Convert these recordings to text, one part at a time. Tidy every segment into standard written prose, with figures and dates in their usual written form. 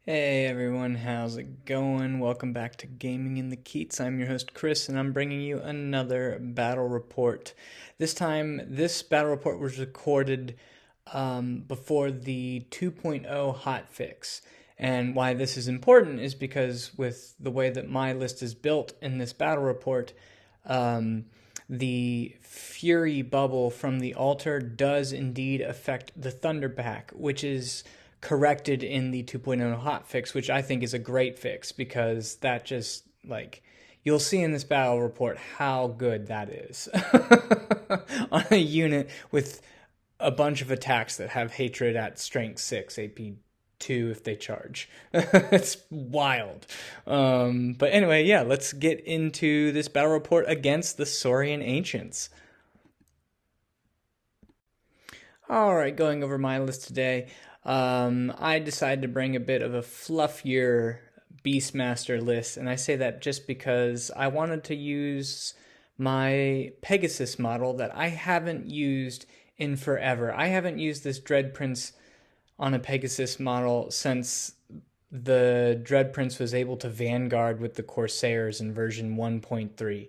Hey everyone, how's it going? Welcome back to Gaming in the Keats. I'm your host Chris, and I'm bringing you another battle report. This time, this battle report was recorded before the 2.0 hotfix. And why this is important is because with the way that my list is built in this battle report, the fury bubble from the altar does indeed affect the Thunderback, which is corrected in the 2.0 hotfix, which I think is a great fix because that just like you'll see in this battle report how good that is on a unit with a bunch of attacks that have hatred at strength 6 AP 2 if they charge. It's wild. But anyway, yeah, let's get into this battle report against the Saurian Ancients. All right, going over my list today. I decided to bring a bit of a fluffier Beastmaster list, and I say that just because I wanted to use my Pegasus model that I haven't used in forever. I haven't used this Dread Prince on a Pegasus model since the Dread Prince was able to Vanguard with the Corsairs in version 1.3.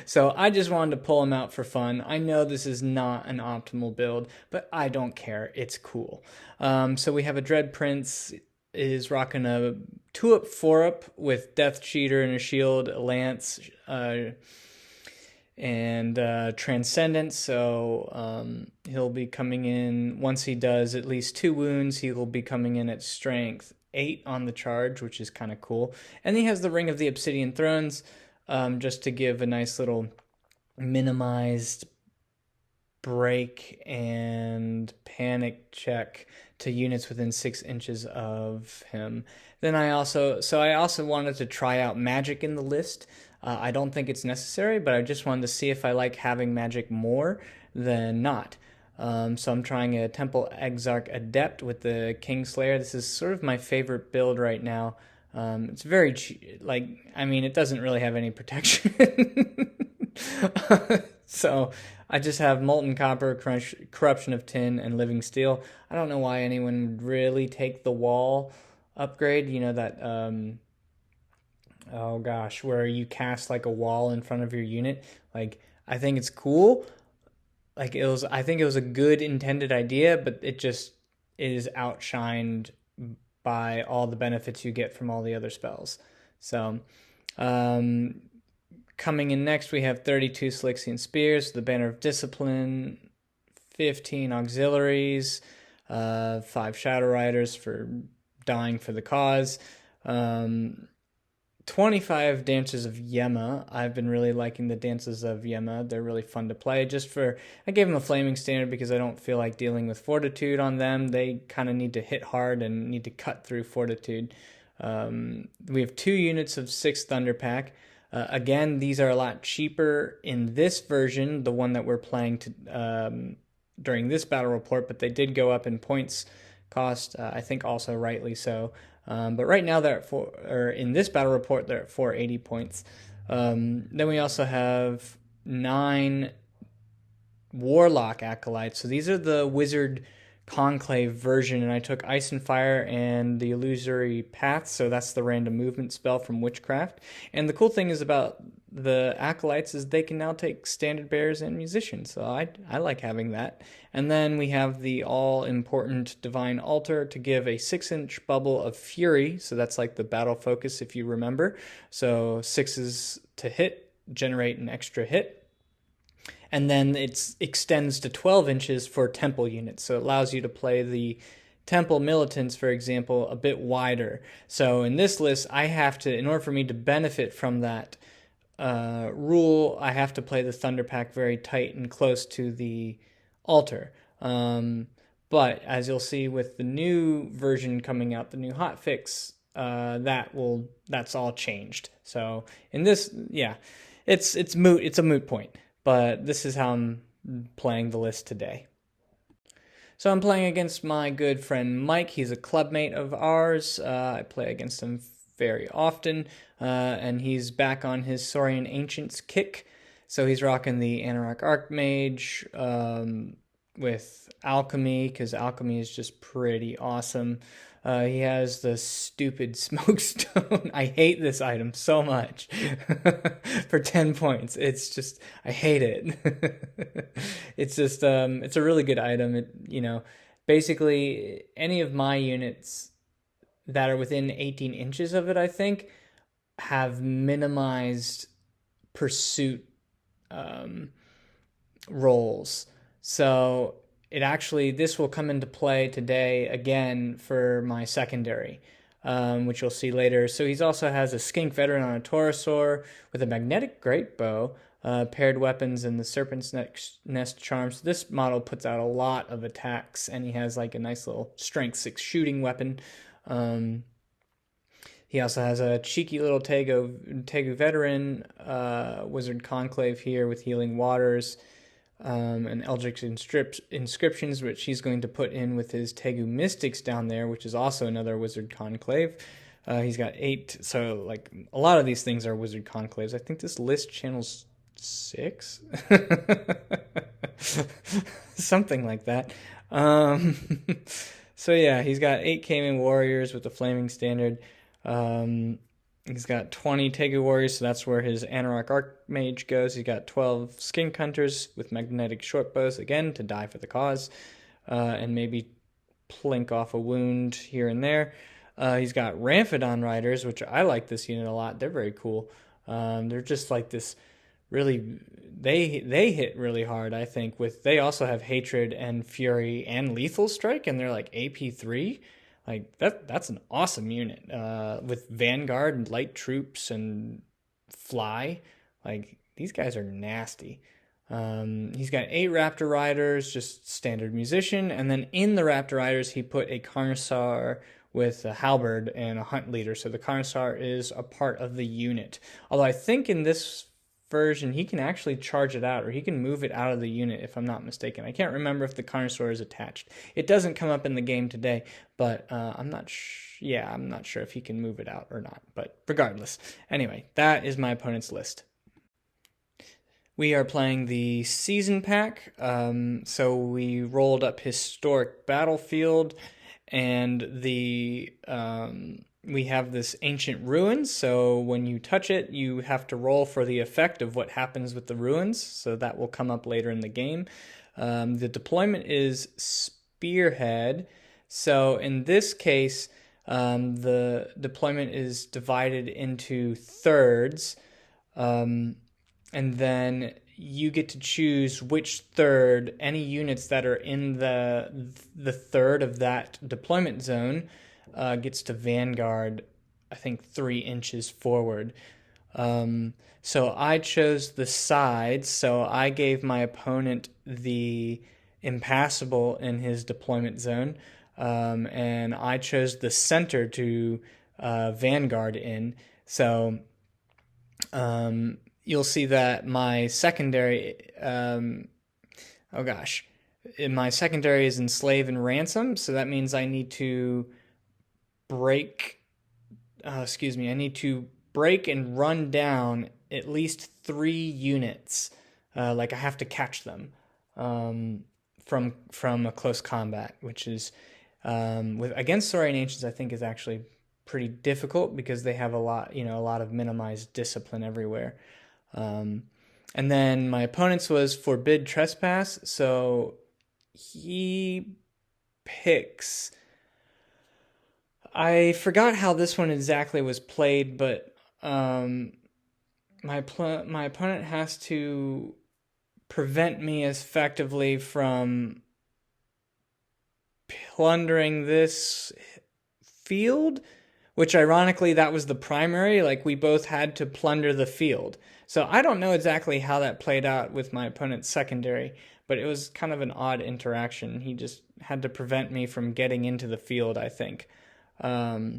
So I just wanted to pull him out for fun. I know this is not an optimal build, but I don't care. It's cool. So we have a Dread Prince is rocking a 2-up, 4-up with Death Cheater and a shield, a lance, and Transcendence. So he'll be coming in, once he does at least 2 wounds, he will be coming in at strength 8 on the charge, which is kind of cool. And he has the Ring of the Obsidian Thrones, just to give a nice little minimized break and panic check to units within 6 inches of him. Then I also wanted to try out magic in the list. I don't think it's necessary, but I just wanted to see if I like having magic more than not. So I'm trying a Temple Exarch Adept with the Kingslayer. This is sort of my favorite build right now. It's very it doesn't really have any protection. So I just have Molten Copper, Corruption of Tin, and Living Steel. I don't know why anyone would really take the wall upgrade. You know that, oh gosh, where you cast like a wall in front of your unit. Like, I think it's cool. I think it was a good intended idea, but it just is outshined by all the benefits you get from all the other spells. So, coming in next, we have 32 Slixian Spears, the Banner of Discipline, 15 Auxiliaries, 5 Shadow Riders for dying for the cause, 25 Dances of Yema. I've been really liking the Dances of Yema. They're really fun to play. I gave them a Flaming Standard because I don't feel like dealing with Fortitude on them. They kind of need to hit hard and need to cut through Fortitude. We have 2 units of 6 Thunderpack. Again, these are a lot cheaper in this version, the one that we're playing during this battle report, but they did go up in points cost, I think also rightly so. But right now in this battle report, they're at 480 points. Then we also have 9 Warlock Acolytes. So these are the Wizard Conclave version, and I took Ice and Fire and the Illusory Path, so that's the random movement spell from Witchcraft. And the cool thing is about the Acolytes is they can now take Standard Bearers and Musicians, so I like having that. And then we have the all-important Divine Altar to give a 6-inch bubble of Fury, so that's like the battle focus if you remember. So 6s to hit, generate an extra hit. And then it extends to 12 inches for Temple units. So it allows you to play the Temple Militants, for example, a bit wider. So in this list, in order for me to benefit from that rule, I have to play the Thunderpack very tight and close to the altar. But as you'll see with the new version coming out, the new hotfix, that's all changed. So in this, yeah, it's moot. It's a moot point. But this is how I'm playing the list today. So I'm playing against my good friend Mike. He's a clubmate of ours. I play against him very often, and he's back on his Saurian Ancients kick. So he's rocking the Anorak Archmage, with alchemy, because alchemy is just pretty awesome. He has the stupid smoke stone. I hate this item so much. For 10 points. It's just, I hate it. It's just, it's a really good item. Basically, any of my units that are within 18 inches of it, I think, have minimized pursuit um, rolls. So this will come into play today again for my secondary, which you'll see later. So he also has a skink veteran on a Taurosaur with a magnetic great bow, paired weapons, and the serpent's nest charm. So this model puts out a lot of attacks, and he has like a nice little strength 6 shooting weapon. He also has a cheeky little Tegu veteran, Wizard Conclave here with Healing Waters, and Eldritch Inscriptions, which he's going to put in with his Tegu Mystics down there, which is also another Wizard Conclave. He's got 8, so like a lot of these things are Wizard Conclaves. I think this list channels 6? Something like that. So yeah, he's got 8 Cayman Warriors with the Flaming Standard. He's got 20 Tegu Warriors, so that's where his Anarach Archmage goes. He's got 12 Skink Hunters with magnetic short bows, again, to die for the cause, and maybe plink off a wound here and there. He's got Ramphidon Riders, which I like this unit a lot. They're very cool. They're just like this really... They hit really hard, I think. They also have Hatred and Fury and Lethal Strike, and they're like AP3. Like that's an awesome unit with Vanguard and light troops and fly. Like these guys are nasty. He's got 8 Raptor Riders, just standard musician, and then in the Raptor Riders he put a Carnosaur with a halberd and a hunt leader. So the Carnosaur is a part of the unit. Although I think in this version he can actually charge it out, or he can move it out of the unit if I'm not mistaken. I can't remember if the Carnosaur is attached. It doesn't come up in the game today, but I'm not sure if he can move it out or not, but regardless. Anyway, that is my opponent's list. We are playing the season pack, so we rolled up Historic Battlefield, and we have this Ancient Ruins, so when you touch it, you have to roll for the effect of what happens with the ruins, so that will come up later in the game. The deployment is Spearhead, so in this case, the deployment is divided into thirds, and then you get to choose which third, any units that are in the third of that deployment zone, gets to Vanguard, I think 3 inches forward. So I chose the sides, so I gave my opponent the impassable in his deployment zone, and I chose the center to Vanguard in. So you'll see that my secondary, my secondary is Enslave and Ransom, so that means I need to break and run down at least 3 units. Like I have to catch them from a close combat, which is against Saurian Ancients I think is actually pretty difficult because they have a lot of minimized discipline everywhere. And then my opponent's was Forbid Trespass, so he picks... I forgot how this one exactly was played, but my opponent has to prevent me effectively from plundering this field, which ironically that was the primary. Like we both had to plunder the field. So I don't know exactly how that played out with my opponent's secondary, but it was kind of an odd interaction. He just had to prevent me from getting into the field, I think. But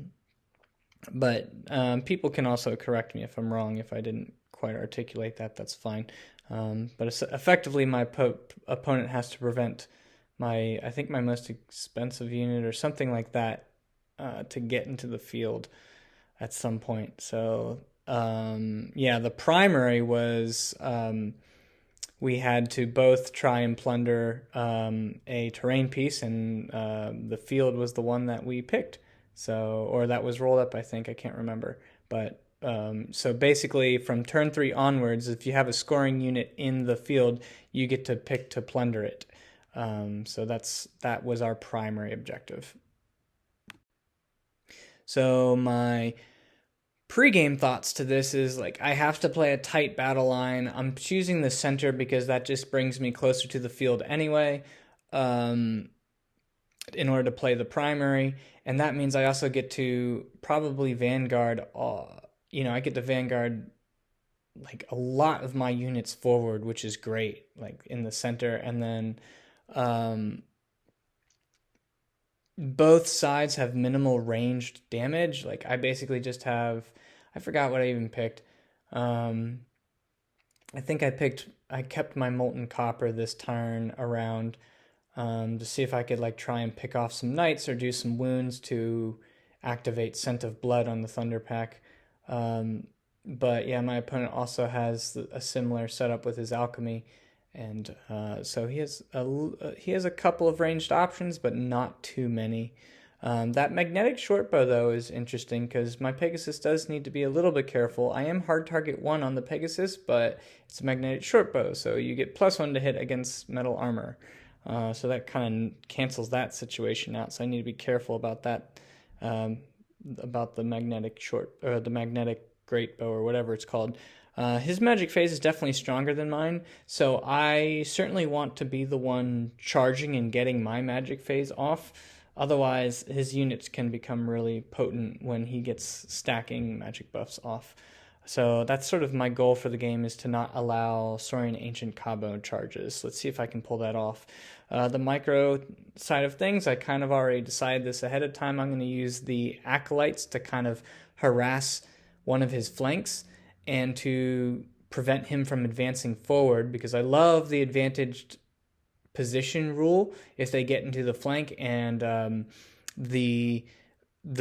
people can also correct me if I'm wrong. If I didn't quite articulate that, that's fine. But effectively, my opponent has to prevent my most expensive unit or something like that to get into the field at some point. So the primary was we had to both try and plunder a terrain piece, and the field was the one that we picked. So, or that was rolled up, I think. I can't remember. But so basically, from turn 3 onwards, if you have a scoring unit in the field, you get to pick to plunder it. So that was our primary objective. So my pre-game thoughts to this is like I have to play a tight battle line. I'm choosing the center because that just brings me closer to the field anyway, in order to play the primary, and that means I also get to probably vanguard. I get to vanguard like a lot of my units forward, which is great, like in the center, and then both sides have minimal ranged damage. Like I basically just have, I forgot what I even picked. I think I kept my molten copper this turn around, to see if I could like try and pick off some knights or do some wounds to activate Scent of Blood on the Thunder Pack. But yeah, my opponent also has a similar setup with his alchemy, and so he has a couple of ranged options, but not too many. That magnetic shortbow though is interesting because my Pegasus does need to be a little bit careful. I am hard target 1 on the Pegasus, but it's a magnetic shortbow, so you get +1 to hit against metal armor. So that kind of cancels that situation out. So I need to be careful about that, about the magnetic the magnetic great bow or whatever it's called. His magic phase is definitely stronger than mine, so I certainly want to be the one charging and getting my magic phase off. Otherwise, his units can become really potent when he gets stacking magic buffs off. So that's sort of my goal for the game, is to not allow Saurian Ancient combo charges. Let's see if I can pull that off. The micro side of things, I kind of already decided this ahead of time. I'm going to use the Acolytes to kind of harass one of his flanks and to prevent him from advancing forward, because I love the advantaged position rule if they get into the flank, and the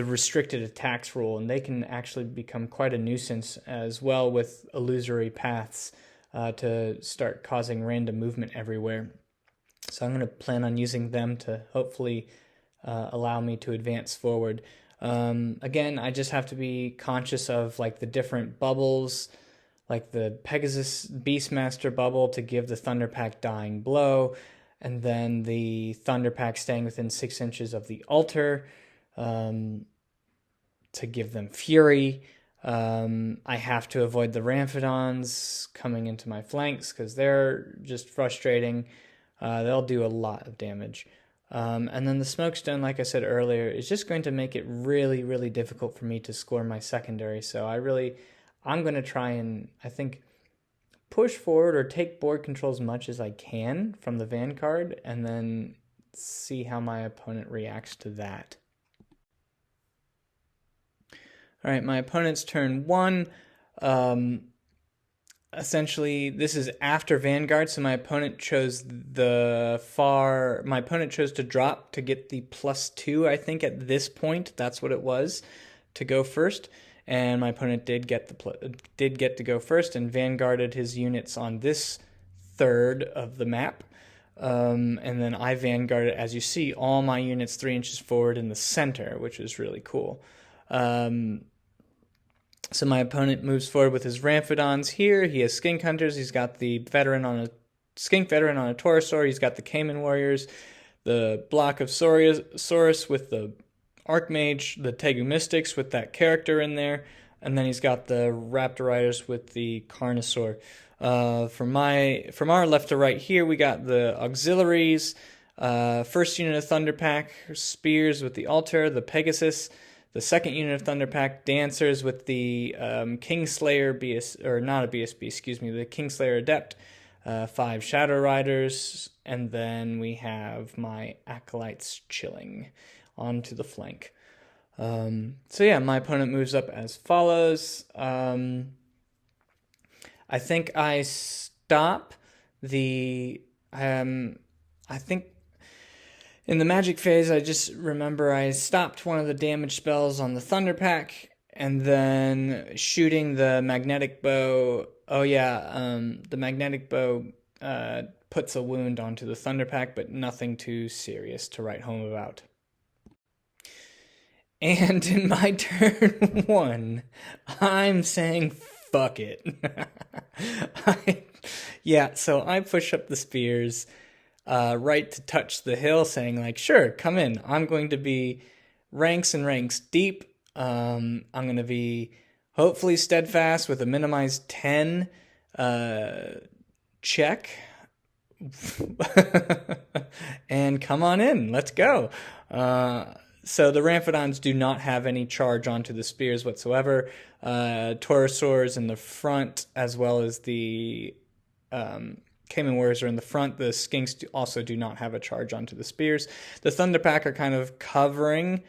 restricted attacks rule, and they can actually become quite a nuisance as well with illusory paths to start causing random movement everywhere. So I'm going to plan on using them to hopefully allow me to advance forward. Again, I just have to be conscious of like the different bubbles, like the Pegasus Beastmaster bubble to give the Thunder Pack Dying Blow, and then the Thunder Pack staying within 6 inches of the altar to give them Fury. I have to avoid the Ramphidons coming into my flanks because they're just frustrating. They'll do a lot of damage. And then the Smokestone, like I said earlier, is just going to make it really, really difficult for me to score my secondary. So I'm going to try and, I think, push forward or take board control as much as I can from the Vanguard, and then see how my opponent reacts to that. All right, my opponent's turn 1. Essentially, this is after Vanguard, so my opponent chose to drop to get the +2, I think, at this point. That's what it was, to go first. And my opponent did get to go first and vanguarded his units on this third of the map. And then I vanguarded, as you see, all my units 3 inches forward in the center, which is really cool. So my opponent moves forward with his Ramphidons here. He has Skink Hunters. He's got the Skink Veteran on a Taurosaur. He's got the Cayman Warriors, the block of Saurus with the Archmage, the Tegu Mystics with that character in there, and then he's got the Raptor Riders with the Carnosaur. From our left to right here, we got the auxiliaries. First unit of Thunder Pack, Spears with the Altar, the Pegasus. The second unit of Thunder Pack, Dancers with the Kingslayer the Kingslayer Adept, 5 Shadow Riders, and then we have my Acolytes chilling onto the flank. So yeah, my opponent moves up as follows. I think I stop the... I think in the magic phase, I just remember I stopped one of the damage spells on the Thunder Pack, and then shooting the magnetic bow. Oh yeah, the magnetic bow puts a wound onto the Thunderpack, but nothing too serious to write home about. And in my turn 1, I'm saying fuck it. So I push up the spears right to touch the hill, saying like, sure, come in. I'm going to be ranks and ranks deep. I'm going to be hopefully steadfast with a minimized 10 check. And come on in. Let's go. So the Ramphidons do not have any charge onto the spears whatsoever. Taurosaurs in the front, as well as the Cayman Warriors are in the front. The Skinks also do not have a charge onto the spears. The Thunderpack are kind of covering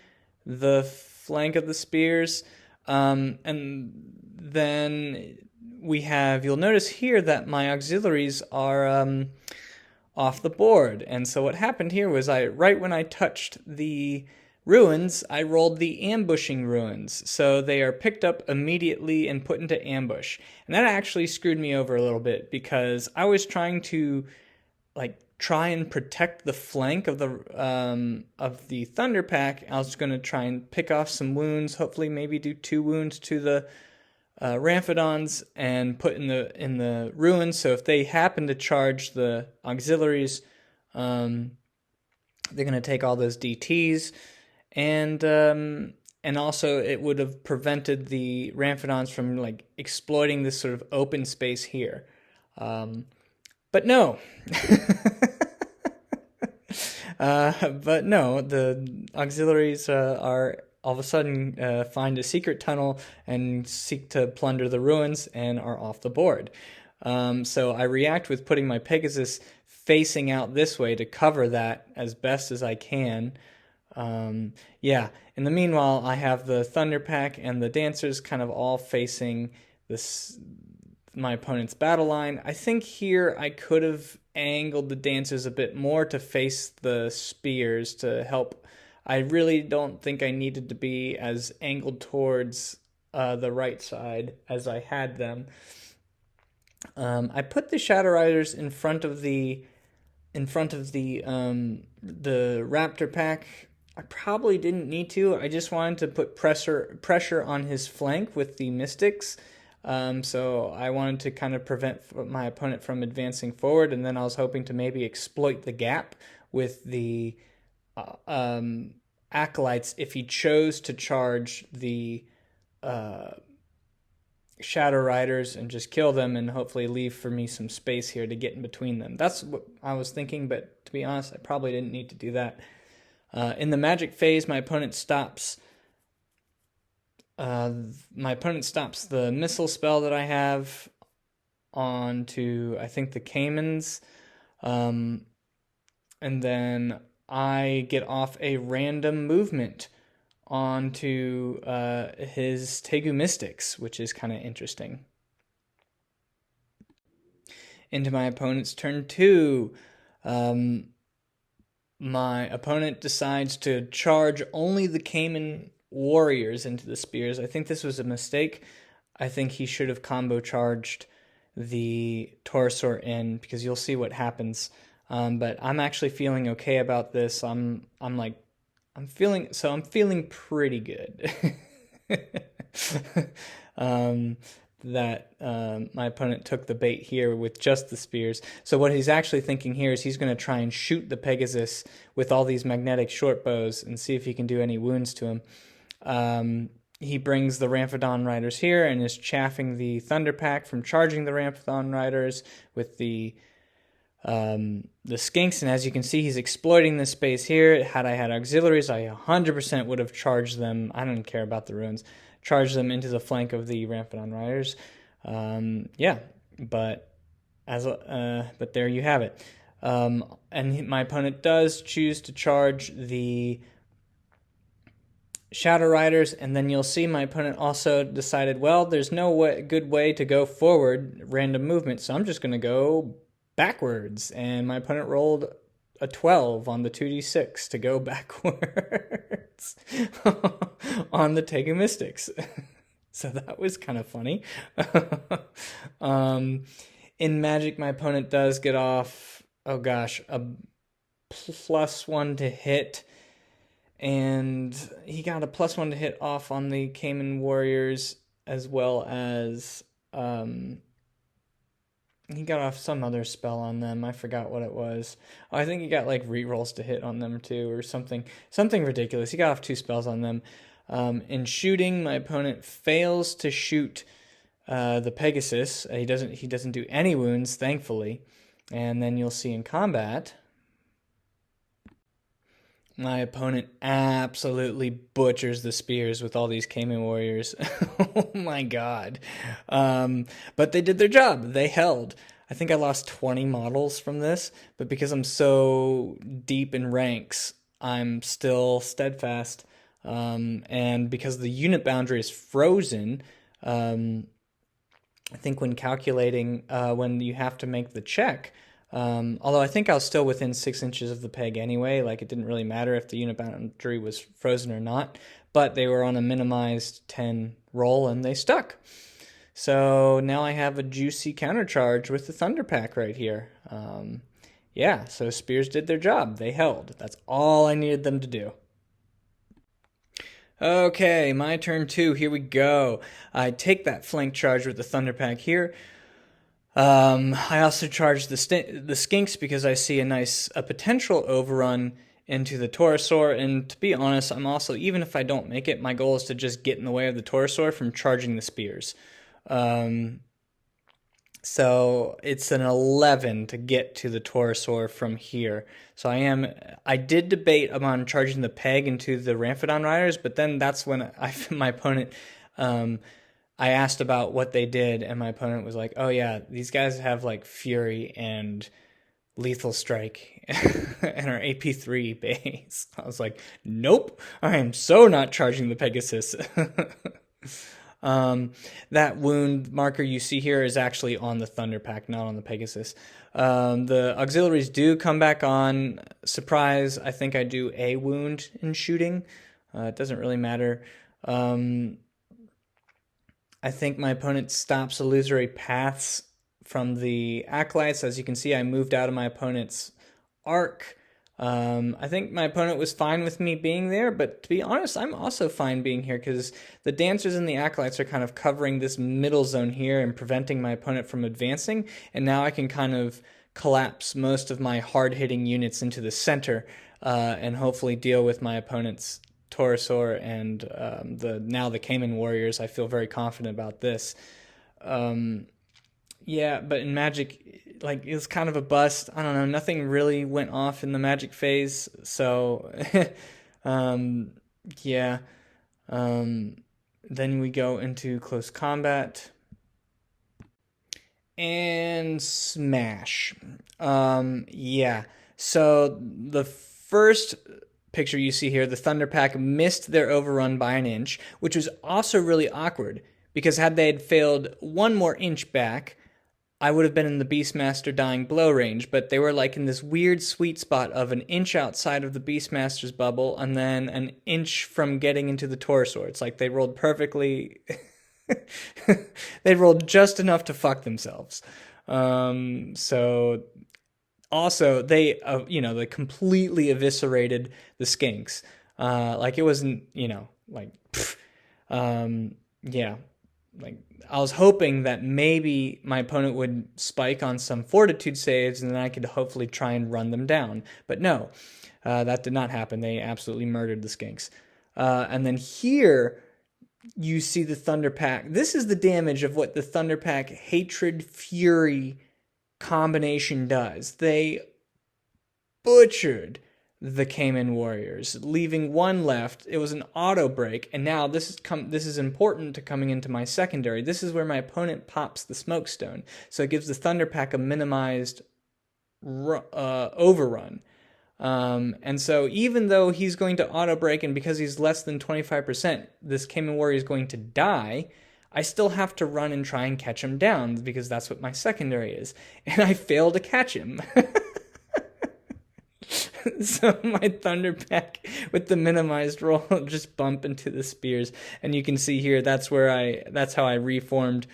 the flank of the spears. And then you'll notice here that my auxiliaries are off the board. And so what happened here was right when I touched the ruins, I rolled the ambushing ruins. So they are picked up immediately and put into ambush. And that actually screwed me over a little bit because I was trying to try and protect the flank of the Thunderpack. I was going to try and pick off some wounds, hopefully maybe do 2 wounds to the Ramphidons and put in the ruins. So if they happen to charge the auxiliaries, they're going to take all those DTs. And also it would have prevented the Ramphidons from exploiting this sort of open space here. But no. The auxiliaries are all of a sudden find a secret tunnel and seek to plunder the ruins and are off the board. So I react with putting my Pegasus facing out this way to cover that as best as I can. In the meanwhile, I have the Thunderpack and the Dancers kind of all facing my opponent's battle line. I think here I could have angled the Dancers a bit more to face the spears to help. I really don't think I needed to be as angled towards the right side as I had them. I put the Shadow Riders in front of the Raptor Pack. I probably didn't need to. I just wanted to put pressure on his flank with the Mystics. So I wanted to kind of prevent my opponent from advancing forward, and then I was hoping to maybe exploit the gap with the Acolytes if he chose to charge the Shadow Riders and just kill them and hopefully leave for me some space here to get in between them. That's what I was thinking, but to be honest, I probably didn't need to do that. In the magic phase, my opponent stops the missile spell that I have onto, I think, the Caymans. And then I get off a random movement onto his Tegu Mystics, which is kind of interesting. Into my opponent's turn 2. My opponent decides to charge only the Cayman Warriors into the spears. I think this was a mistake. I think he should have combo charged the Taurosaur in, because you'll see what happens. But I'm actually feeling okay about this. I'm feeling pretty good. That my opponent took the bait here with just the spears. So what he's actually thinking here is he's going to try and shoot the Pegasus with all these magnetic short bows and see if he can do any wounds to him. He brings the Ramphidon Riders here and is chaffing the Thunderpack from charging the Ramphidon Riders with the Skinks, and as you can see, he's exploiting this space here. Had I had auxiliaries, I 100% would have charged them. I don't care about the ruins. Charged them into the flank of the Ramphidon Riders. But there you have it. And my opponent does choose to charge the Shadow Riders, and then you'll see my opponent also decided, well, there's no good way to go forward, random movement, so I'm just going to go backwards. And my opponent rolled a 12 on the 2d6 to go backwards on the Tegu Mystics. So that was kind of funny. in Magic, my opponent does get off, oh gosh, a +1 to hit, and he got a +1 to hit off on the Cayman Warriors, as well as he got off some other spell on them. I forgot what it was. Oh, I think he got like rerolls to hit on them too, or something ridiculous. He got off 2 spells on them. In shooting, my opponent fails to shoot the Pegasus. He doesn't do any wounds, thankfully. And then you'll see in combat, my opponent absolutely butchers the spears with all these Cayman Warriors. Oh my god. But they did their job. They held. I think I lost 20 models from this, but because I'm so deep in ranks, I'm still steadfast. And because the unit boundary is frozen, I think when calculating, when you have to make the check, although I think I was still within 6 inches of the peg anyway, like it didn't really matter if the unit boundary was frozen or not, but they were on a minimized 10 roll and they stuck. So now I have a juicy countercharge with the Thunder Pack right here. Yeah, so Spears did their job. They held. That's all I needed them to do. Okay, my turn 2. Here we go. I take that flank charge with the Thunder Pack here. I also charge the Skinks because I see a potential overrun into the Taurosaur, and to be honest, I'm also, even if I don't make it, my goal is to just get in the way of the Taurosaur from charging the Spears. So it's an 11 to get to the Taurosaur from here. So I did debate on charging the peg into the Ramphidon Riders, but then that's when my opponent, I asked about what they did, and my opponent was like, oh yeah, these guys have like Fury and Lethal Strike and are AP3 base. I was like, nope, I am so not charging the Pegasus. That wound marker you see here is actually on the Thunder Pack, not on the Pegasus. The auxiliaries do come back on. Surprise, I think I do a wound in shooting. It doesn't really matter. I think my opponent stops illusory paths from the acolytes. As you can see, I moved out of my opponent's arc. I think my opponent was fine with me being there, but to be honest, I'm also fine being here because the dancers and the acolytes are kind of covering this middle zone here and preventing my opponent from advancing, and now I can kind of collapse most of my hard-hitting units into the center and hopefully deal with my opponent's Taurosaur and the Cayman Warriors. I feel very confident about this. Yeah, but in Magic, like, it was kind of a bust. I don't know, nothing really went off in the Magic phase, so, yeah. Then we go into close combat. And smash. Yeah, so the first picture you see here, the Thunder Pack missed their overrun by an inch, which was also really awkward, because had they had failed 1 more inch back, I would have been in the Beastmaster dying blow range, but they were like in this weird sweet spot of an inch outside of the Beastmaster's bubble and then an inch from getting into the Taurosaur. It's like they rolled perfectly. They rolled just enough to fuck themselves. So also they, they completely eviscerated the Skinks. Like it wasn't, yeah. Like, I was hoping that maybe my opponent would spike on some fortitude saves and then I could hopefully try and run them down. But no, that did not happen. They absolutely murdered the Skinks. And then here you see the Thunder Pack. This is the damage of what the Thunder Pack Hatred Fury combination does. They butchered the Cayman Warriors, leaving 1 left. It was an auto break, and now this is important to coming into my secondary. This is where my opponent pops the Smokestone, so it gives the Thunder Pack a minimized overrun. And so even though he's going to auto break, and because he's less than 25%, this Cayman Warrior is going to die, I still have to run and try and catch him down, because that's what my secondary is. And I fail to catch him. So my Thunder Pack with the minimized roll just bump into the Spears, and you can see here that's how I reformed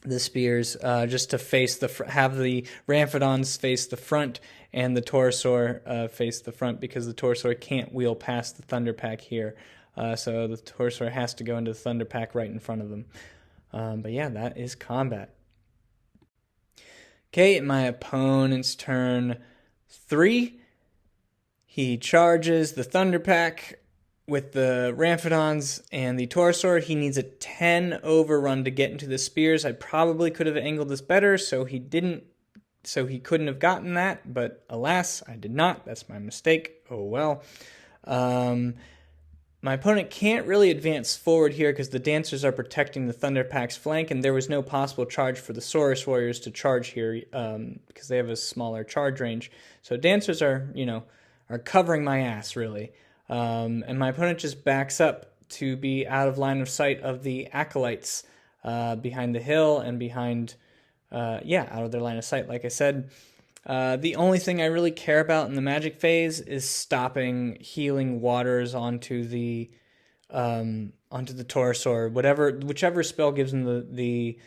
the spears, just to face have the Ramphidons face the front and the Torosaur face the front, because the Torosaur can't wheel past the Thunderpack here. So the Torosaur has to go into the Thunderpack right in front of them. But yeah, that is combat. Okay, my opponent's turn 3. He charges the Thunderpack with the Ramphidons and the Torosaur. He needs a 10 overrun to get into the spears. I probably could have angled this better, so he couldn't have gotten that, but alas, I did not. That's my mistake. Oh well. My opponent can't really advance forward here because the Dancers are protecting the Thunderpack's flank, and there was no possible charge for the Saurus Warriors to charge here because they have a smaller charge range. So Dancers are covering my ass, really. And my opponent just backs up to be out of line of sight of the Acolytes behind the hill and behind, out of their line of sight, like I said. The only thing I really care about in the magic phase is stopping healing waters onto the Torosaur, whichever spell gives him the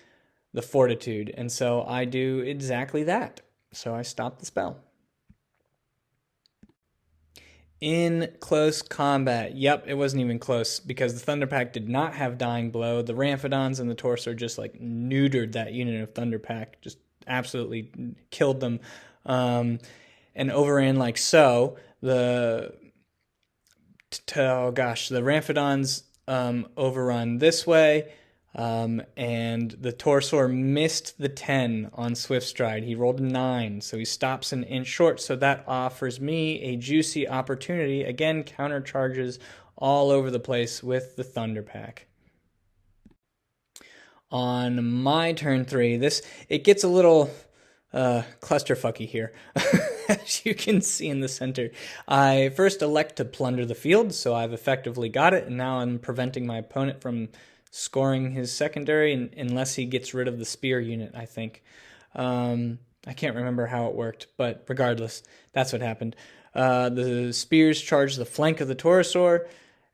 fortitude. And so I do exactly that. So I stop the spell. In close combat, yep, it wasn't even close because the Thunderpack did not have Dying Blow. The Ramphidons and the Torosaur just neutered that unit of Thunderpack, just absolutely killed them, and overran like so. The Ramphidons overrun this way, and the Torosaur missed the 10 on Swift Stride. He rolled a 9, so he stops an inch short, so that offers me a juicy opportunity. Again, counter charges all over the place with the Thunderpack. On my turn 3, it gets a little clusterfucky here. As you can see in the center, I first elect to plunder the field, so I've effectively got it, and now I'm preventing my opponent from scoring his secondary unless he gets rid of the spear unit, I think. I can't remember how it worked, but regardless, that's what happened. The spears charged the flank of the Torosaur.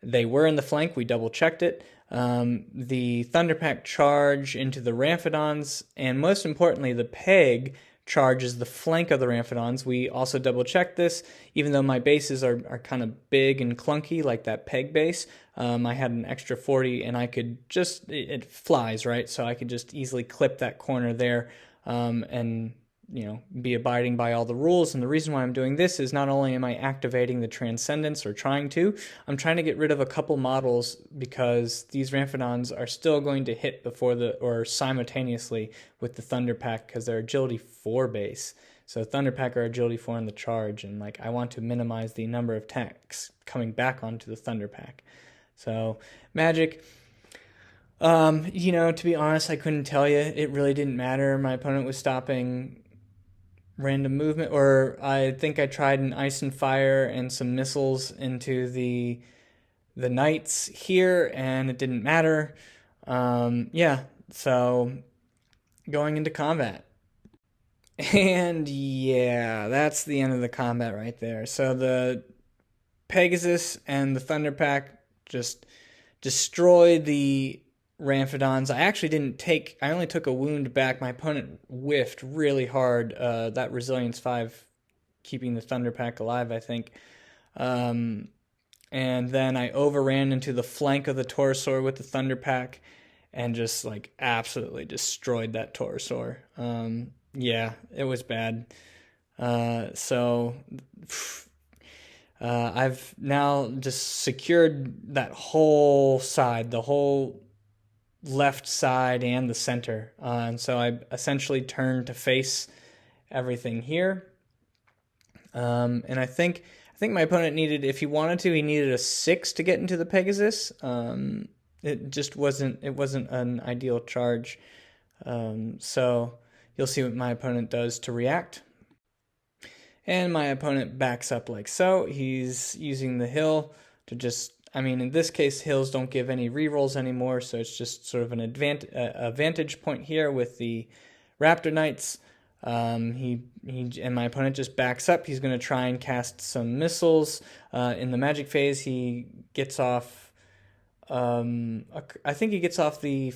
They were in the flank. We double-checked it. The Thunderpack charge into the Ramphidons, and most importantly, the Peg charges the flank of the Ramphidons. We also double-checked this. Even though my bases are kind of big and clunky, like that Peg base, I had an extra 40, and I could it flies, right? So I could just easily clip that corner there, and be abiding by all the rules. And the reason why I'm doing this is not only am I activating the Transcendence, or I'm trying to get rid of a couple models because these Ramphidons are still going to hit simultaneously with the Thunderpack because they're Agility 4 base. So Thunderpack are Agility 4 in the charge, and I want to minimize the number of attacks coming back onto the Thunderpack. So magic. To be honest, I couldn't tell you. It really didn't matter. My opponent was stopping random movement, or I think I tried an Ice and Fire and some missiles into the Knights here, and it didn't matter. So going into combat. And yeah, that's the end of the combat right there. So the Pegasus and the Thunderpack just destroyed the Ramphidons. I only took a wound back. My opponent whiffed really hard. That Resilience 5 keeping the Thunderpack alive, I think. And then I overran into the flank of the Torosaur with the Thunderpack and just absolutely destroyed that Torosaur. It was bad. I've now just secured that whole side, the whole left side and the center. And so I essentially turned to face everything here. And I think my opponent needed, if he wanted to, he needed a 6 to get into the Pegasus. It just wasn't an ideal charge. So you'll see what my opponent does to react. And my opponent backs up like so. He's using the hill to in this case, hills don't give any rerolls anymore, so it's just sort of a vantage point here with the Raptor Knights. And my opponent just backs up. He's going to try and cast some missiles. In the magic phase, he gets off. I think he gets off the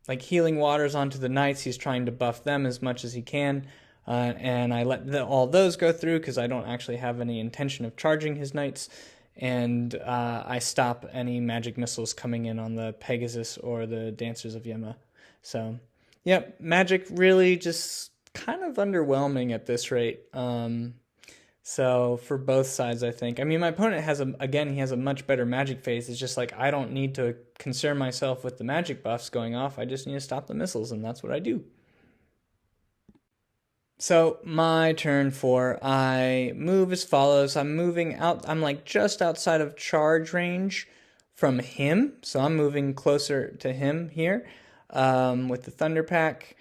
like healing waters onto the knights. He's trying to buff them as much as he can. And I let all those go through because I don't actually have any intention of charging his knights. And I stop any magic missiles coming in on the Pegasus or the Dancers of Yema. So, yep, magic really just kind of underwhelming at this rate. So for both sides, I think. I mean, my opponent he has a much better magic phase. It's just like I don't need to concern myself with the magic buffs going off. I just need to stop the missiles, and that's what I do. So my turn 4, I move as follows. I'm moving out. I'm like just outside of charge range from him. So I'm moving closer to him here with the Thunder Pack.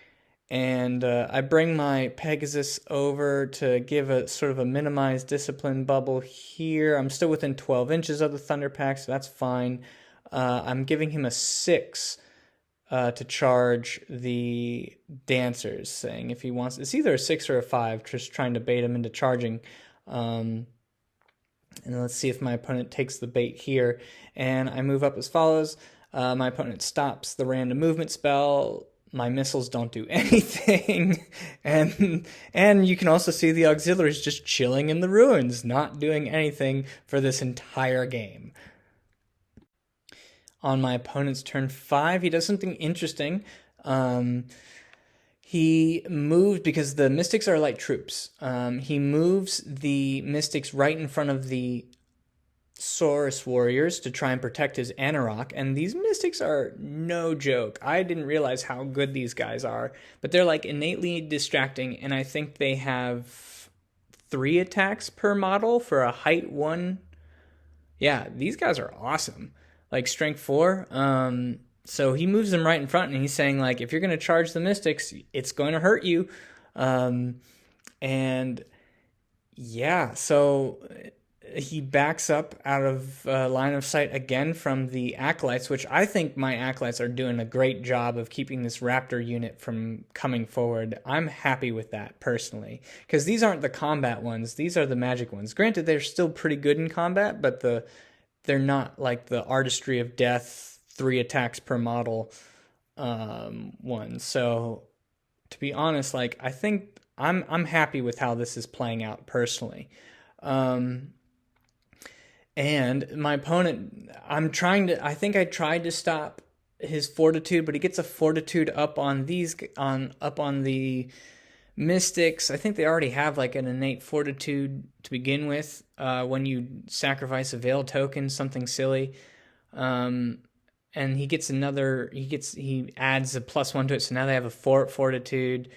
And I bring my Pegasus over to give a sort of a minimized discipline bubble here. I'm still within 12 inches of the Thunder Pack, so that's fine. I'm giving him a 6 to charge the Dancers, saying if he wants, it's either a 6 or a 5, just trying to bait him into charging. And let's see if my opponent takes the bait here. And I move up as follows. My opponent stops the random movement spell. My missiles don't do anything, and you can also see the auxiliaries just chilling in the ruins, not doing anything for this entire game. On my opponent's turn 5, he does something interesting. He moved, because the Mystics are like troops, he moves the Mystics right in front of the Saurus warriors to try and protect his Anarok, and these Mystics are no joke. I didn't realize how good these guys are, but they're like innately distracting, and I think they have 3 attacks per model for a height 1. Yeah, these guys are awesome. Like strength 4. So he moves them right in front, and he's saying like, if you're going to charge the Mystics, it's going to hurt you. And yeah, so he backs up out of line of sight again from the Acolytes, which I think my Acolytes are doing a great job of keeping this Raptor unit from coming forward. I'm happy with that, personally, because these aren't the combat ones. These are the magic ones. Granted, they're still pretty good in combat, but they're not like the Artistry of Death, 3 attacks per model ones. So, to be honest, like, I think I'm happy with how this is playing out, personally. And my opponent, I think I tried to stop his Fortitude, but he gets a Fortitude up on the Mystics. I think they already have like an innate Fortitude to begin with when you sacrifice a Veil token, something silly. And he adds a +1 to it, so now they have a Fortitude,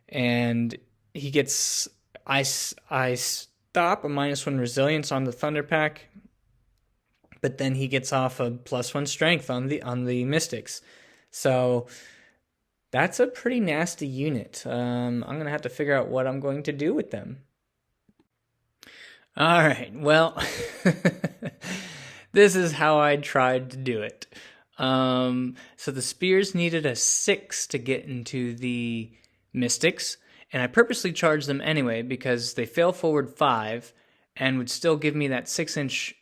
and he gets, I stop a -1 resilience on the Thunder Pack, but then he gets off a +1 strength on the Mystics. So that's a pretty nasty unit. I'm going to have to figure out what I'm going to do with them. All right, well, this is how I tried to do it. So the Spears needed a 6 to get into the Mystics, and I purposely charged them anyway because they fail forward 5 and would still give me that 6-inch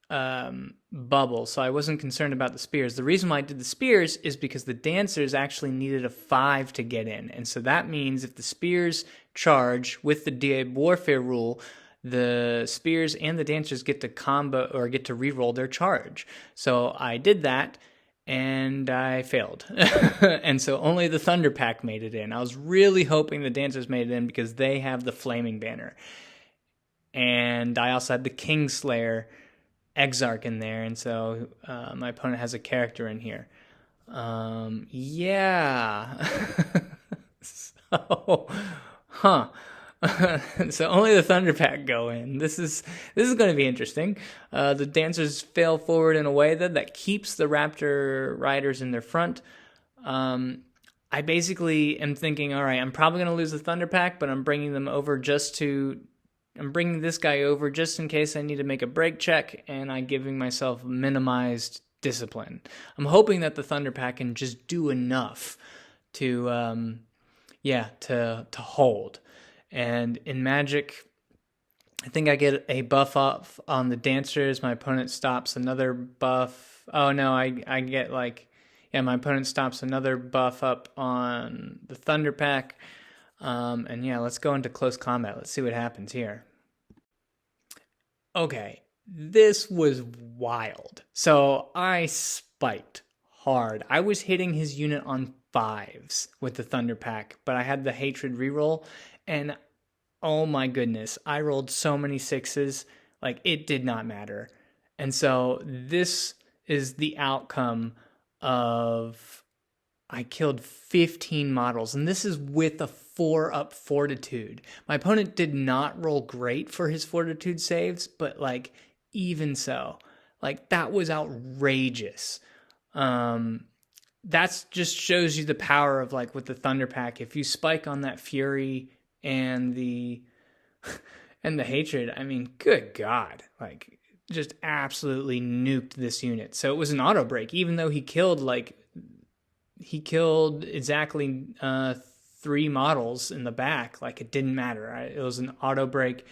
bubble, so I wasn't concerned about the Spears. The reason why I did the Spears is because the Dancers actually needed a 5 to get in, and so that means if the Spears charge with the Diab Warfare rule, the Spears and the Dancers get to combo or get to reroll their charge. So I did that, and I failed. And so only the Thunder Pack made it in. I was really hoping the Dancers made it in because they have the Flaming Banner. And I also had the Kingslayer Exarch in there, and so my opponent has a character in here. Yeah. So, so only the Thunder Pack go in. This is going to be interesting. The Dancers fail forward in a way that keeps the Raptor Riders in their front. I basically am thinking, all right, I'm probably going to lose the Thunder Pack, but I'm bringing this guy over just in case I need to make a break check, and I'm giving myself minimized discipline. I'm hoping that the Thunder Pack can just do enough to hold. And in Magic, I think I get a buff off on the Dancers. My opponent stops another buff. Oh no, I get like, yeah, my opponent stops another buff up on the Thunder Pack. And yeah, let's go into close combat. Let's see what happens here. Okay, this was wild. So I spiked hard. I was hitting his unit on 5s with the Thunder Pack, but I had the Hatred reroll, and oh my goodness, I rolled so many 6s, like it did not matter. And so this is the outcome of I killed 15 models, and this is with a 4-up fortitude. My opponent did not roll great for his fortitude saves, but like even so, like that was outrageous. That's just shows you the power of like with the Thunder Pack. If you spike on that Fury and the and the Hatred, I mean, good God, like just absolutely nuked this unit. So it was an auto break, even though he killed exactly 3 models in the back. Like it didn't matter. It was an auto break.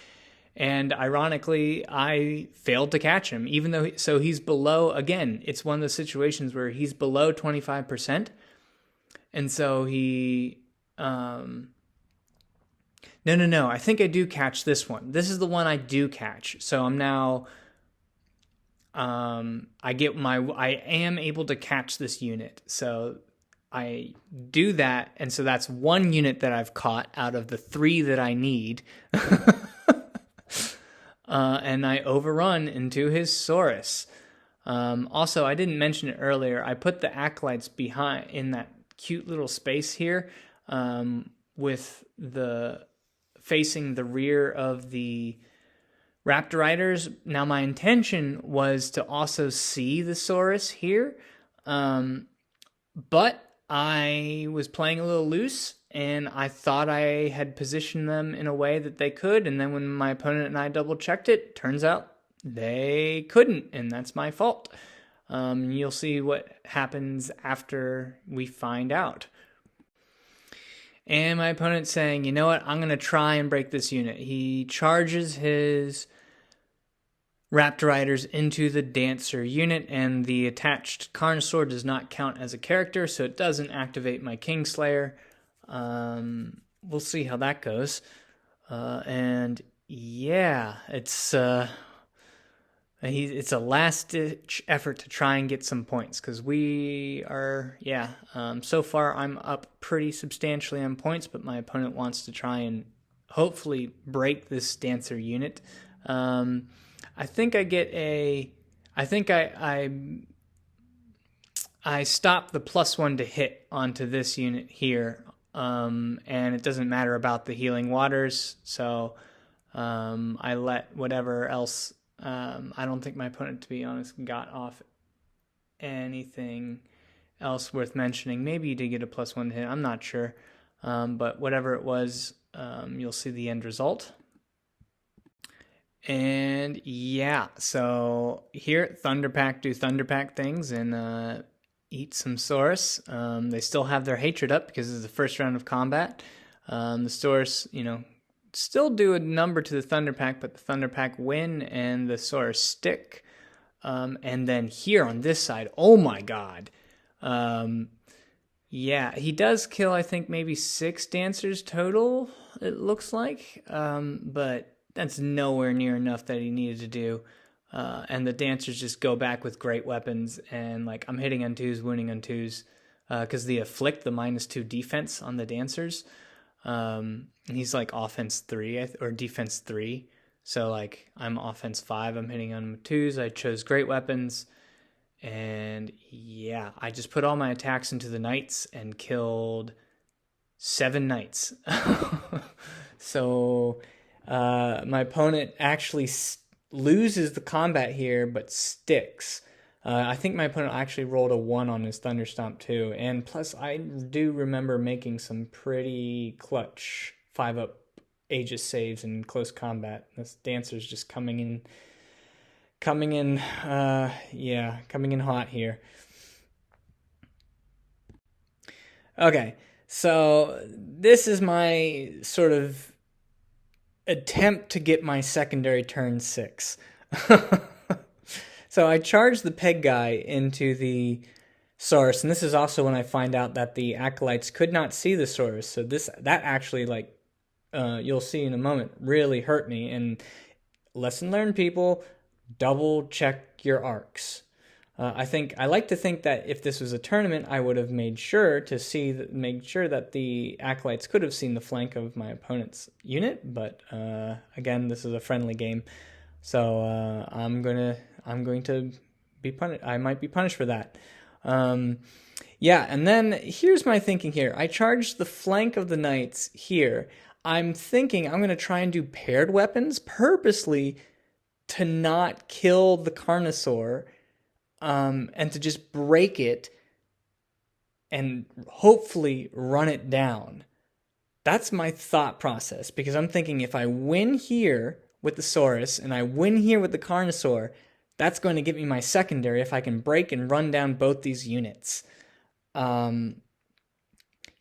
And ironically, I failed to catch him, even though, so he's below, again, it's one of those situations where he's below 25%. And so he, no, I think I do catch this one. This is the one I do catch. So I'm now, I am able to catch this unit. So I do that. And so that's 1 unit that I've caught out of the 3 that I need. And I overrun into his Saurus. Also, I didn't mention it earlier. I put the acolytes behind in that cute little space here, with the facing the rear of the Raptor Riders. Now, my intention was to also see the Saurus here, but I was playing a little loose, and I thought I had positioned them in a way that they could, and then when my opponent and I double-checked it, turns out they couldn't, and that's my fault. You'll see what happens after we find out. And my opponent's saying, you know what, I'm going to try and break this unit. He charges his Raptor Riders into the Dancer unit, and the attached Carnosaur does not count as a character, so it doesn't activate my Kingslayer. We'll see how that goes. And yeah, it's a last-ditch effort to try and get some points, because we are, so far I'm up pretty substantially on points, but my opponent wants to try and hopefully break this Dancer unit. I think I get I stop the +1 to hit onto this unit here, and it doesn't matter about the healing waters, so I let whatever else, I don't think my opponent, to be honest, got off anything else worth mentioning. Maybe he did get a +1 to hit, I'm not sure, but whatever it was, you'll see the end result. And yeah, so here Thunderpack do Thunderpack things and eat some Saurus. They still have their Hatred up because it's the first round of combat. The Saurus, still do a number to the Thunderpack, but the Thunderpack win and the Saurus stick. And then here on this side, oh my god. He does kill, I think, maybe 6 Dancers total, it looks like. But that's nowhere near enough that he needed to do. And the Dancers just go back with great weapons, and like I'm hitting on 2s, wounding on 2s, because the Afflict, the -2 defense on the Dancers, and he's like offense 3 or defense 3. So like I'm offense 5, I'm hitting on 2s. I chose great weapons, and yeah, I just put all my attacks into the Knights and killed 7 Knights. So my opponent actually loses the combat here, but sticks. I think my opponent actually rolled a 1 on his Thunderstomp too, and plus I do remember making some pretty clutch 5-up Aegis saves in close combat. This Dancer's just coming in hot here. Okay, so this is my sort of attempt to get my secondary turn 6. So I charged the peg guy into the source, and this is also when I find out that the acolytes could not see the source. So that actually, like, you'll see in a moment, really hurt me. And lesson learned, people, double check your arcs. I like to think that if this was a tournament, I would have made sure that the acolytes could have seen the flank of my opponent's unit. But again, this is a friendly game, so I'm going to be punished. I might be punished for that. Yeah, and then here's my thinking here. I charged the flank of the knights here. I'm thinking I'm going to try and do paired weapons purposely to not kill the Carnosaur, and to just break it and hopefully run it down. That's my thought process, because I'm thinking if I win here with the Saurus and I win here with the Carnosaur, that's going to give me my secondary if I can break and run down both these units.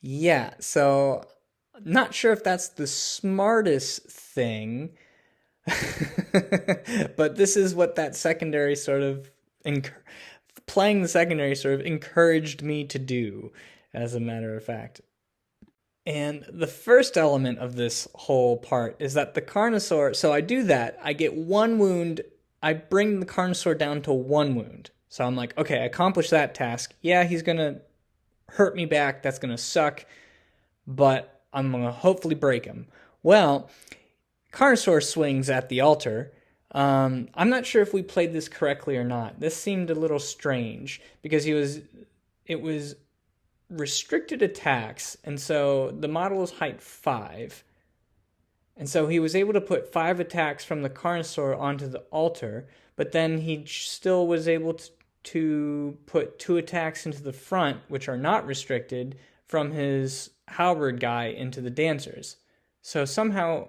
Yeah, so not sure if that's the smartest thing, but this is what that secondary sort of playing the secondary sort of encouraged me to do, as a matter of fact. And the first element of this whole part is that the Carnosaur, so I do that, I get 1 wound, I bring the Carnosaur down to 1 wound. So I'm like, okay, I accomplished that task. Yeah, he's going to hurt me back, that's going to suck, but I'm going to hopefully break him. Well, Carnosaur swings at the altar. I'm not sure if we played this correctly or not. This seemed a little strange because it was restricted attacks, and so the model is height 5. And so he was able to put 5 attacks from the Carnosaur onto the altar, but then he still was able to put 2 attacks into the front, which are not restricted, from his halberd guy into the dancers. So somehow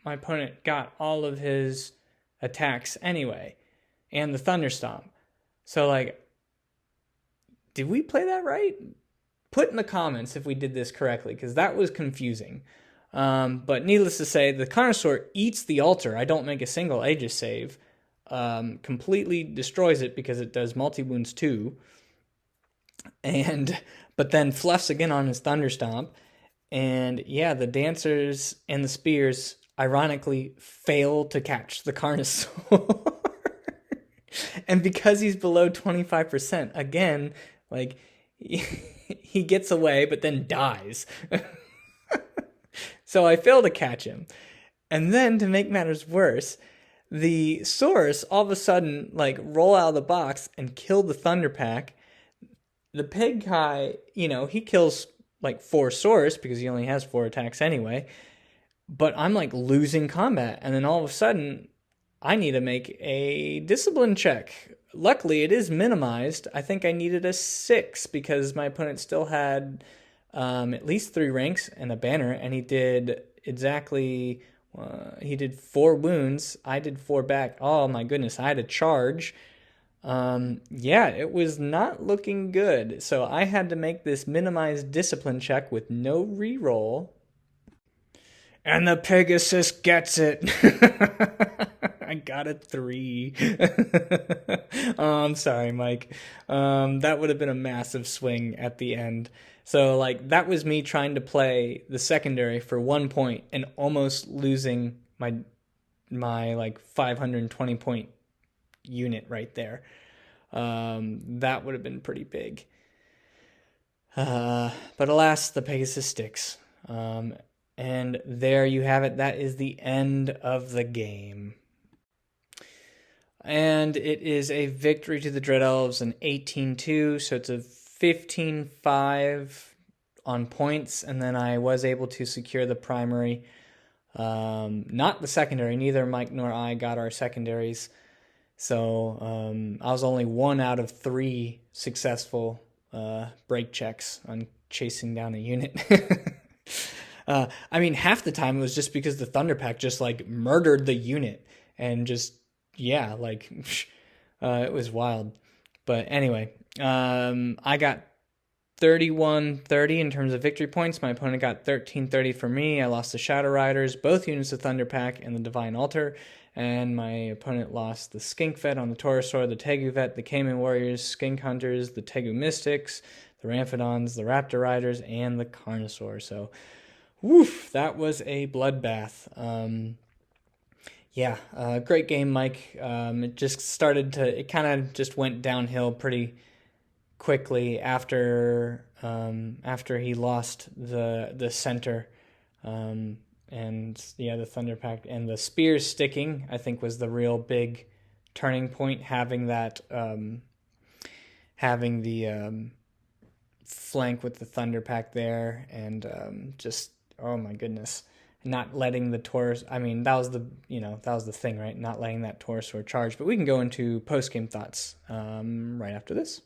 my opponent got all of his attacks anyway, and the thunderstomp. So, like, did we play that right? Put in the comments if we did this correctly, because that was confusing. But needless to say, the Carnosaur eats the altar. I don't make a single Aegis save. Completely destroys it because it does multi-wounds too. But then fluffs again on his thunderstomp. And yeah, the dancers and the spears ironically fail to catch the Carnosaur. And because he's below 25%, again, like, he gets away but then dies. So I fail to catch him. And then, to make matters worse, the Saurus all of a sudden, like, roll out of the box and kill the Thunder Pack. The pig guy, he kills like 4 Saurus because he only has 4 attacks anyway. But I'm like losing combat, and then all of a sudden I need to make a discipline check. Luckily, it is minimized. I think I needed a 6 because my opponent still had at least 3 ranks and a banner, and he did exactly, he did 4 wounds. I did 4 back. Oh my goodness, I had a charge. Yeah, it was not looking good. So I had to make this minimized discipline check with no reroll. And the Pegasus gets it. I got a 3. Oh, I'm sorry, Mike. That would have been a massive swing at the end. So, like, that was me trying to play the secondary for 1 point and almost losing my like 520 point unit right there. That would have been pretty big. But alas, the Pegasus sticks. And there you have it. That is the end of the game. And it is a victory to the Dread Elves, an 18-2, so it's a 15-5 on points, and then I was able to secure the primary. Not the secondary. Neither Mike nor I got our secondaries. So I was only 1 out of 3 successful break checks on chasing down a unit. I mean, half the time it was just because the Thunder Pack just, like, murdered the unit. And just, yeah, like, it was wild. But anyway, I got 31-30 in terms of victory points. My opponent got 13-30 for me. I lost the Shadow Riders, both units of Thunder Pack, and the Divine Altar. and my opponent lost the Skink Vet on the Taurosaur, the Tegu Vet, the Cayman Warriors, Skink Hunters, the Tegu Mystics, the Ramphidons, the Raptor Riders, and the Carnosaur. So, woof, that was a bloodbath. Great game, Mike. It kind of just went downhill pretty quickly after he lost the center, the Thunder Pack and the spears sticking. I think was the real big turning point. Having the flank with the Thunder Pack there, and oh my goodness. Not letting the Taurus, that was the thing, right? Not letting that Taurosaur charge. But we can go into post-game thoughts right after this.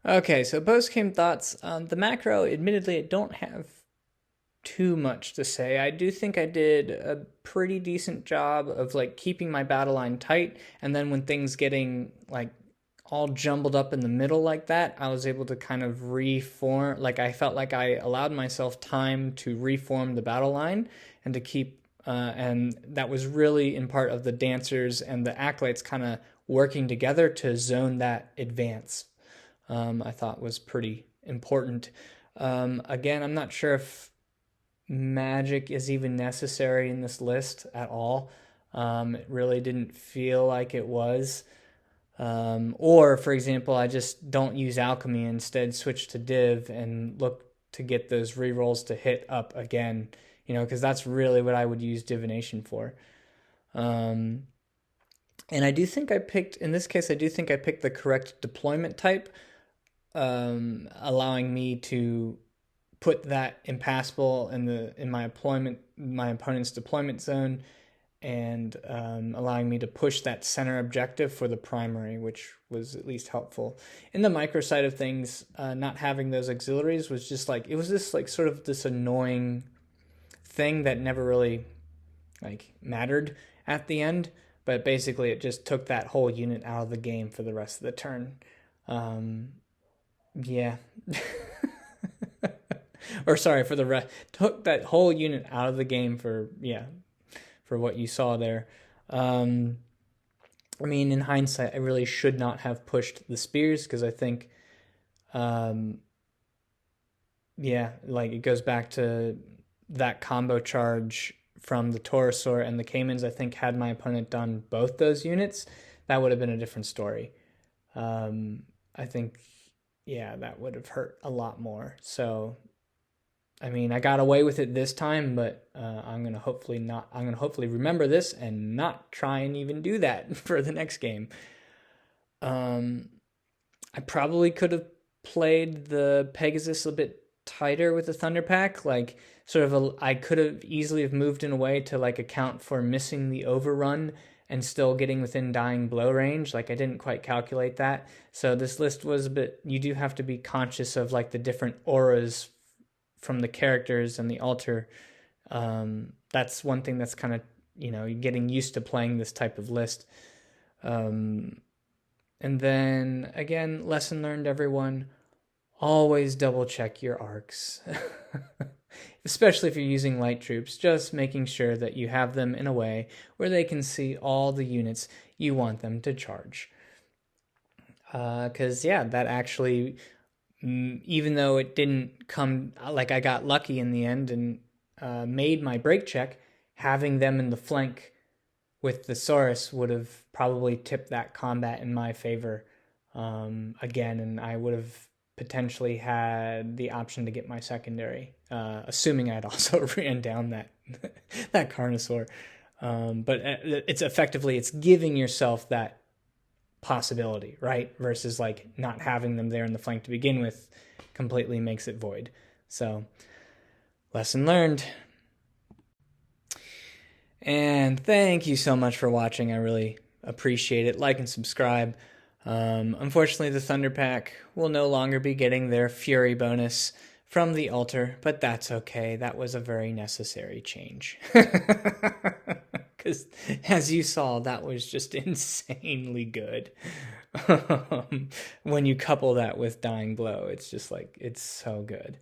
Okay, so post-game thoughts. The macro, admittedly, I don't have too much to say. I do think I did a pretty decent job of keeping my battle line tight, and then when things getting all jumbled up in the middle like that, I was able to kind of reform. I felt like I allowed myself time to reform the battle line and to keep, and that was really in part of the dancers and the acolytes kind of working together to zone that advance. I thought was pretty important. Again, I'm not sure if magic is even necessary in this list at all. It really didn't feel like it was. Or, for example, I just don't use alchemy, instead switch to div and look to get those rerolls to hit up again, because that's really what I would use divination for. And I do think I picked the correct deployment type, allowing me to put that impassable in my opponent's deployment zone, and allowing me to push that center objective for the primary, which was at least helpful. In the micro side of things, not having those auxiliaries was just it was this sort of this annoying thing that never really mattered at the end, but basically it just took that whole unit out of the game for the rest of the turn. Took that whole unit out of the game for what you saw there. In hindsight, I really should not have pushed the spears, because I think, it goes back to that combo charge from the Taurosaur and the Caymans. I think had my opponent done both those units, that would have been a different story. I think, that would have hurt a lot more. So, I got away with it this time, but I'm gonna hopefully remember this and not try and even do that for the next game. I probably could have played the Pegasus a bit tighter with the Thunder Pack. I could have easily have moved in a way to account for missing the overrun and still getting within dying blow range. I didn't quite calculate that. So this list was a bit. You do have to be conscious of the different auras from the characters and the altar. That's one thing that's kind of, getting used to playing this type of list. And then, again, lesson learned, everyone. Always double check your arcs. Especially if you're using light troops, just making sure that you have them in a way where they can see all the units you want them to charge. Because, that actually... even though it didn't come, I got lucky in the end and made my break check, having them in the flank with the Saurus would have probably tipped that combat in my favor again, and I would have potentially had the option to get my secondary, assuming I'd also ran down that Carnosaur. But it's giving yourself that possibility, right? Versus not having them there in the flank to begin with completely makes it void. So, lesson learned. And thank you so much for watching. I really appreciate it. Like and subscribe. Unfortunately, the Thunder Pack will no longer be getting their Fury bonus from the altar, but that's okay. That was a very necessary change. Because, as you saw, that was just insanely good. When you couple that with Dying Blow, it's just it's so good.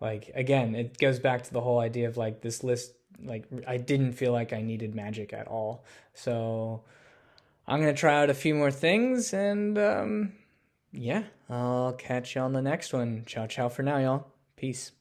Again, it goes back to the whole idea of this list I didn't feel like I needed magic at all. So I'm gonna try out a few more things, and yeah, I'll catch you on the next one. Ciao, ciao for now, y'all. Peace.